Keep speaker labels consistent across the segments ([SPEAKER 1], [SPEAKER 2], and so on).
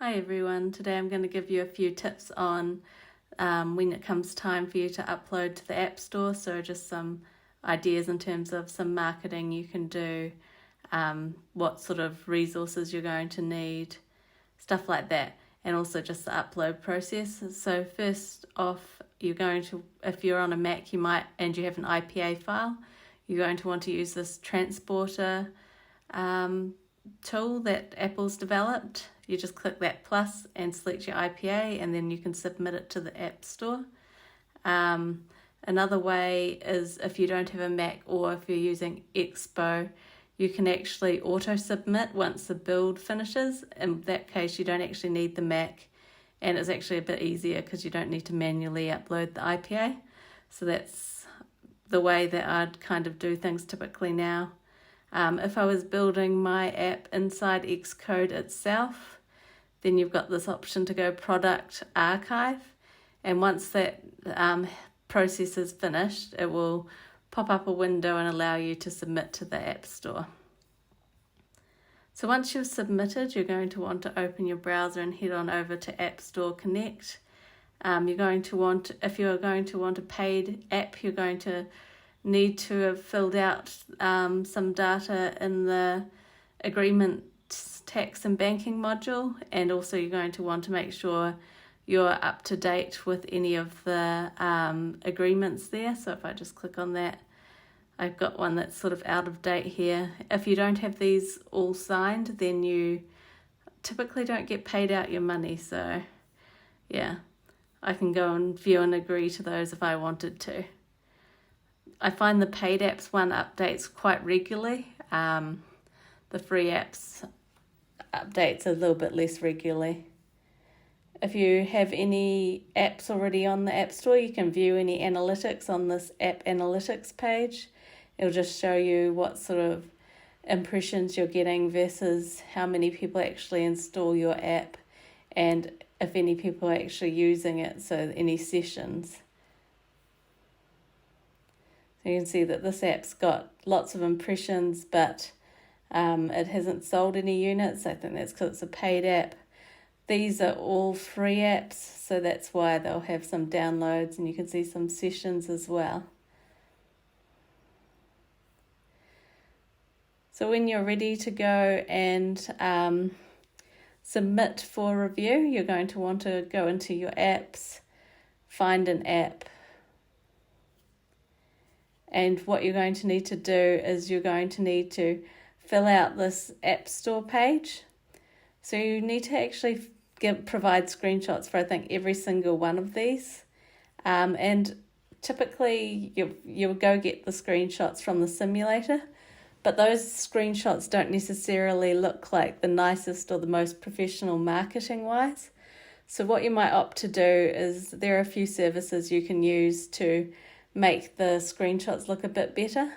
[SPEAKER 1] Hi everyone, today I'm going to give you a few tips on when it comes time for you to upload to the App Store, so just some ideas in terms of some marketing you can do, what sort of resources you're going to need, stuff like that, and also just the upload process. So first off, you're going to, if you're on a Mac and you have an IPA file, you're going to want to use this transporter tool that Apple's developed. You just click that plus and select your IPA, and then you can submit it to the App Store. Another way is if you don't have a Mac or if you're using Expo, you can actually auto-submit once the build finishes. In that case, you don't actually need the Mac, and it's actually a bit easier because you don't need to manually upload the IPA. So that's the way that I'd kind of do things typically now. If I was building my app inside Xcode itself, then you've got this option to go Product Archive, and once that process is finished, it will pop up a window and allow you to submit to the App Store. So once you've submitted, you're going to want to open your browser and head on over to App Store Connect. You're going to want, if you're going to want a paid app, you're going to need to have filled out some data in the agreement tax and banking module, and also you're going to want to make sure you're up to date with any of the agreements there. So if I just click on that, I've got one that's sort of out of date here. If you don't have these all signed, then you typically don't get paid out your money. So yeah, I can go and view and agree to those if I wanted to. I find the paid apps one updates quite regularly. The free apps updates a little bit less regularly. If you have any apps already on the App Store, you can view any analytics on this App Analytics page. It'll just show you what sort of impressions you're getting versus how many people actually install your app, and if any people are actually using it, so any sessions. So you can see that this app's got lots of impressions, but it hasn't sold any units. I think that's because it's a paid app. These are all free apps, so that's why they'll have some downloads, and you can see some sessions as well. So when you're ready to go and submit for review, you're going to want to go into your apps, find an app, and what you're going to need to do is you're going to need to fill out this App Store page. So you need to actually provide screenshots for, I think, every single one of these. And typically you'll go get the screenshots from the simulator, but those screenshots don't necessarily look like the nicest or the most professional marketing-wise. So what you might opt to do is there are a few services you can use to make the screenshots look a bit better.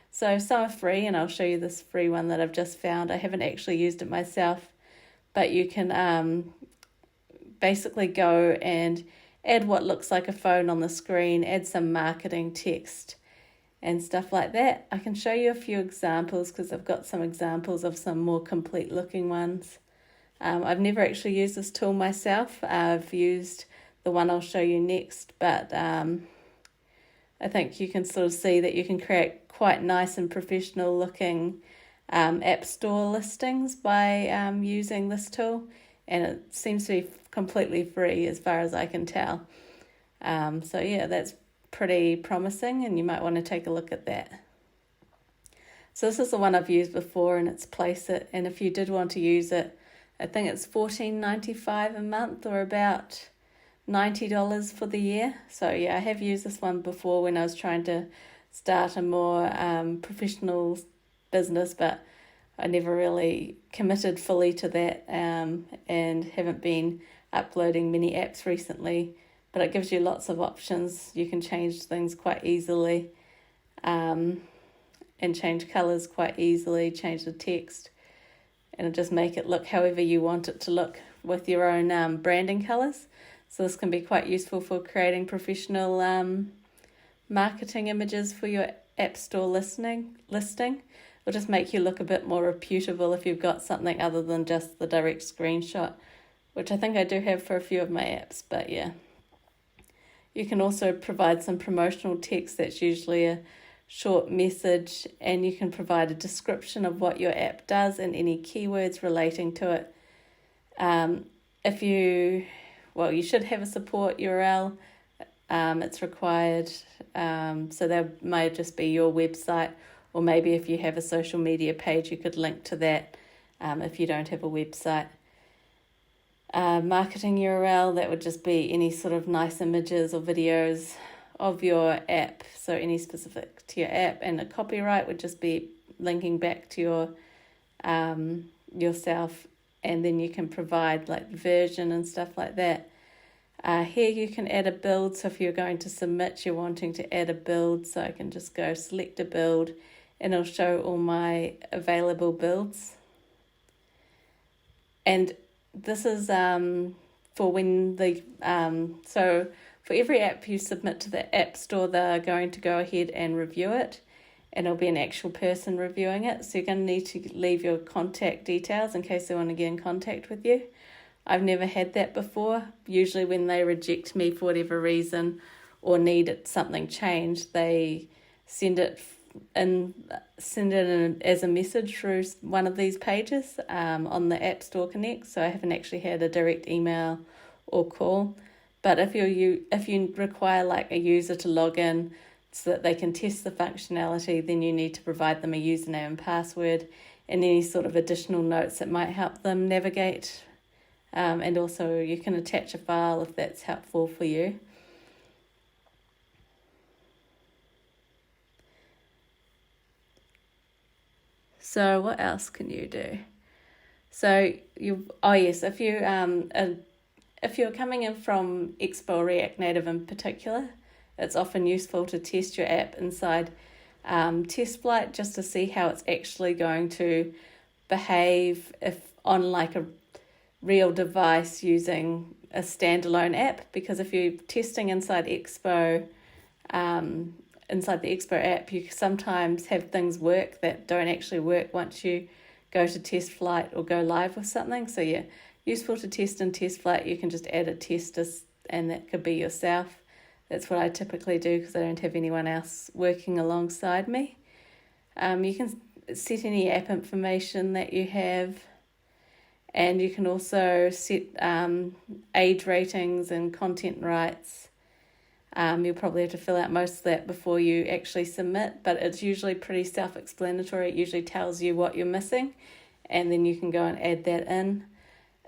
[SPEAKER 1] So some are free, and I'll show you this free one that I've just found. I haven't actually used it myself, but you can basically go and add what looks like a phone on the screen, add some marketing text and stuff like that. I can show you a few examples because I've got some examples of some more complete looking ones. I've never actually used this tool myself. I've used the one I'll show you next, but I think you can sort of see that you can create quite nice and professional looking App Store listings by using this tool, and it seems to be completely free as far as I can tell. So yeah, that's pretty promising, and you might want to take a look at that. So this is the one I've used before, and it's PlaceIt, and if you did want to use it, I think it's $14.95 a month, or about $90 for the year. So yeah, I have used this one before when I was trying to start a more professional business, but I never really committed fully to that, and haven't been uploading many apps recently. But it gives you lots of options. You can change things quite easily, and change colours quite easily, change the text, and just make it look however you want it to look with your own branding colours. So this can be quite useful for creating professional marketing images for your App Store listing. will just make you look a bit more reputable if you've got something other than just the direct screenshot, which I think I do have for a few of my apps, but yeah. You can also provide some promotional text that's usually a short message, and you can provide a description of what your app does and any keywords relating to it. You should have a support URL. It's required. So that might just be your website, or maybe if you have a social media page, you could link to that if you don't have a website. Marketing URL, that would just be any sort of nice images or videos of your app, so any specific to your app, and a copyright would just be linking back to your yourself, and then you can provide like version and stuff like that. Here you can add a build, so if you're going to submit, you're wanting to add a build, so I can just go select a build and it'll show all my available builds. And this is for when so for every app you submit to the App Store, they're going to go ahead and review it, and it'll be an actual person reviewing it. So you're going to need to leave your contact details in case they want to get in contact with you. I've never had that before. Usually when they reject me for whatever reason or need something changed, they send it in as a message through one of these pages on the App Store Connect. So I haven't actually had a direct email or call. But if you require like a user to log in so that they can test the functionality, then you need to provide them a username and password and any sort of additional notes that might help them navigate. And also you can attach a file if that's helpful for you. So what else can you do? So if you're coming in from Expo or React Native in particular, it's often useful to test your app inside TestFlight just to see how it's actually going to behave if on like a real device using a standalone app. Because if you're testing inside the Expo app, you sometimes have things work that don't actually work once you go to TestFlight or go live with something. So yeah, useful to test in TestFlight. You can just add a tester, and that could be yourself. That's what I typically do because I don't have anyone else working alongside me. You can set any app information that you have, and you can also set age ratings and content rights. You'll probably have to fill out most of that before you actually submit, but it's usually pretty self-explanatory. It usually tells you what you're missing, and then you can go and add that in.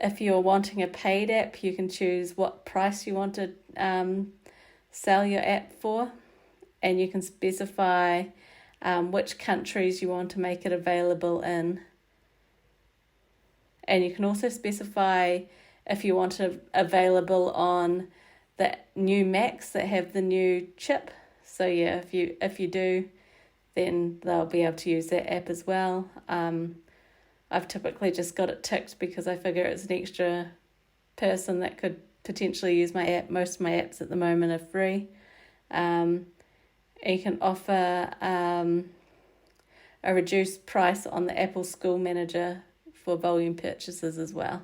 [SPEAKER 1] If you're wanting a paid app, you can choose what price you want to sell your app for, and you can specify which countries you want to make it available in. And you can also specify if you want it available on the new Macs that have the new chip. So yeah, if you do, then they'll be able to use that app as well. I've typically just got it ticked because I figure it's an extra person that could potentially use my app. Most of my apps at the moment are free. And you can offer a reduced price on the Apple School Manager for volume purchases as well.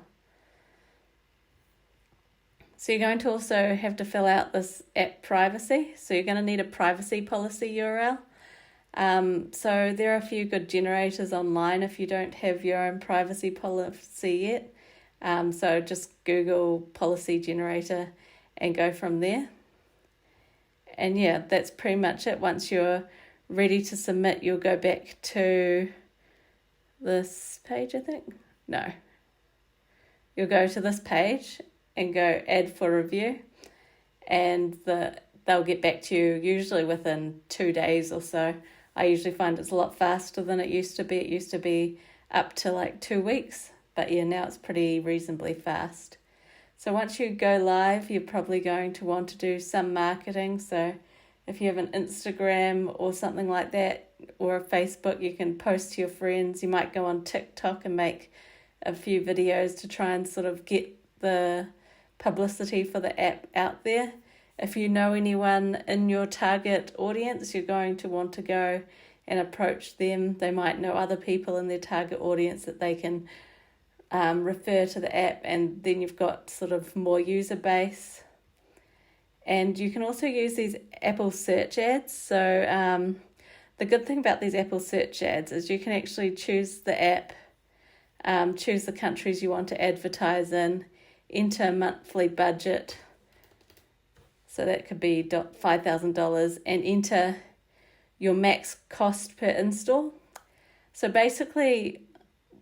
[SPEAKER 1] So you're going to also have to fill out this app privacy. So you're going to need a privacy policy URL. So there are a few good generators online if you don't have your own privacy policy yet. So just Google policy generator and go from there. And yeah, that's pretty much it. Once you're ready to submit, you'll go back to this page, I think. No. You'll go to this page and go add for review, and they'll get back to you usually within 2 days or so. I usually find it's a lot faster than it used to be. It used to be up to like 2 weeks, but yeah, now it's pretty reasonably fast. So once you go live, you're probably going to want to do some marketing. So if you have an Instagram or something like that, or a Facebook, you can post to your friends. You might go on TikTok and make a few videos to try and sort of get the publicity for the app out there. If you know anyone in your target audience, you're going to want to go and approach them. They might know other people in their target audience that they can refer to the app, and then you've got sort of more user base. And you can also use these Apple search ads. So the good thing about these Apple search ads is you can actually choose the app, choose the countries you want to advertise in, enter a monthly budget. So that could be $5,000, and enter your max cost per install. So basically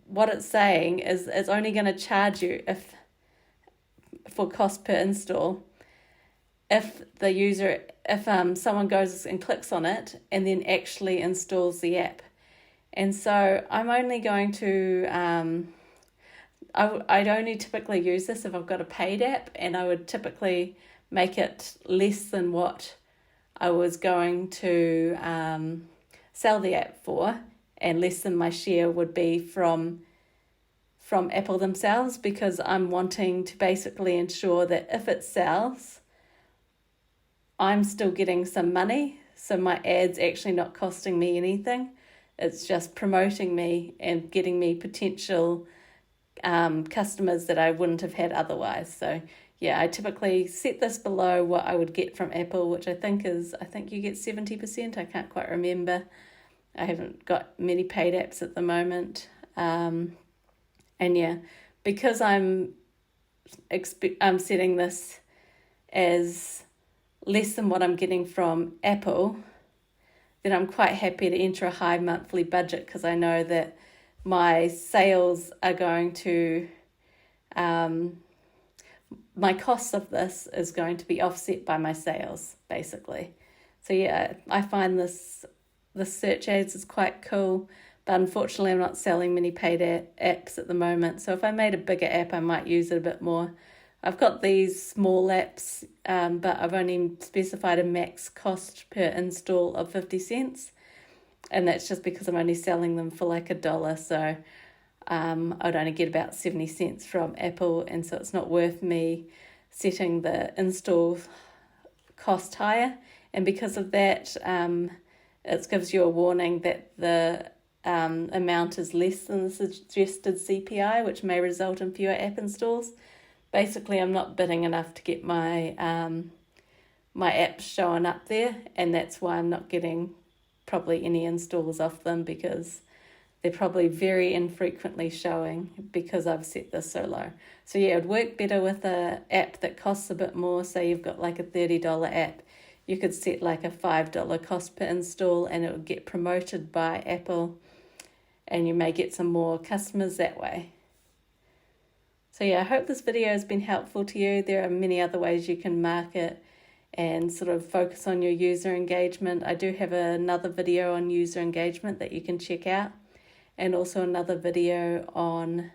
[SPEAKER 1] what it's saying is it's only going to charge you for cost per install if someone goes and clicks on it and then actually installs the app. And so I'm only going to, I'd only typically use this if I've got a paid app, and I would typically make it less than what I was going to sell the app for, and less than my share would be from Apple themselves, because I'm wanting to basically ensure that if it sells, I'm still getting some money. So my ad's actually not costing me anything. It's just promoting me and getting me potential customers that I wouldn't have had otherwise. So yeah, I typically set this below what I would get from Apple, which I think you get 70%. I can't quite remember. I haven't got many paid apps at the moment. And yeah, because I'm setting this as less than what I'm getting from Apple, then I'm quite happy to enter a high monthly budget, because I know that my sales are going to, my cost of this is going to be offset by my sales, basically. So yeah, I find this search ads is quite cool, but unfortunately I'm not selling many paid apps at the moment. So if I made a bigger app, I might use it a bit more. I've got these small apps, but I've only specified a max cost per install of 50 cents. And that's just because I'm only selling them for like $1. So I'd only get about 70 cents from Apple. And so it's not worth me setting the install cost higher. And because of that, it gives you a warning that the amount is less than the suggested CPI, which may result in fewer app installs. Basically, I'm not bidding enough to get my my apps showing up there, and that's why I'm not getting probably any installs off them, because they're probably very infrequently showing because I've set this so low. So yeah, it'd work better with an app that costs a bit more. Say you've got like a $30 app, you could set like a $5 cost per install, and it would get promoted by Apple, and you may get some more customers that way. So yeah, I hope this video has been helpful to you. There are many other ways you can market and sort of focus on your user engagement. I do have another video on user engagement that you can check out, and also another video on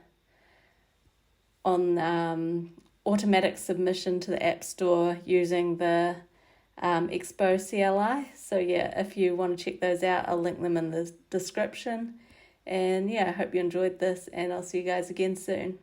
[SPEAKER 1] automatic submission to the App Store using the Expo CLI. So yeah, if you want to check those out, I'll link them in the description. And yeah, I hope you enjoyed this, and I'll see you guys again soon.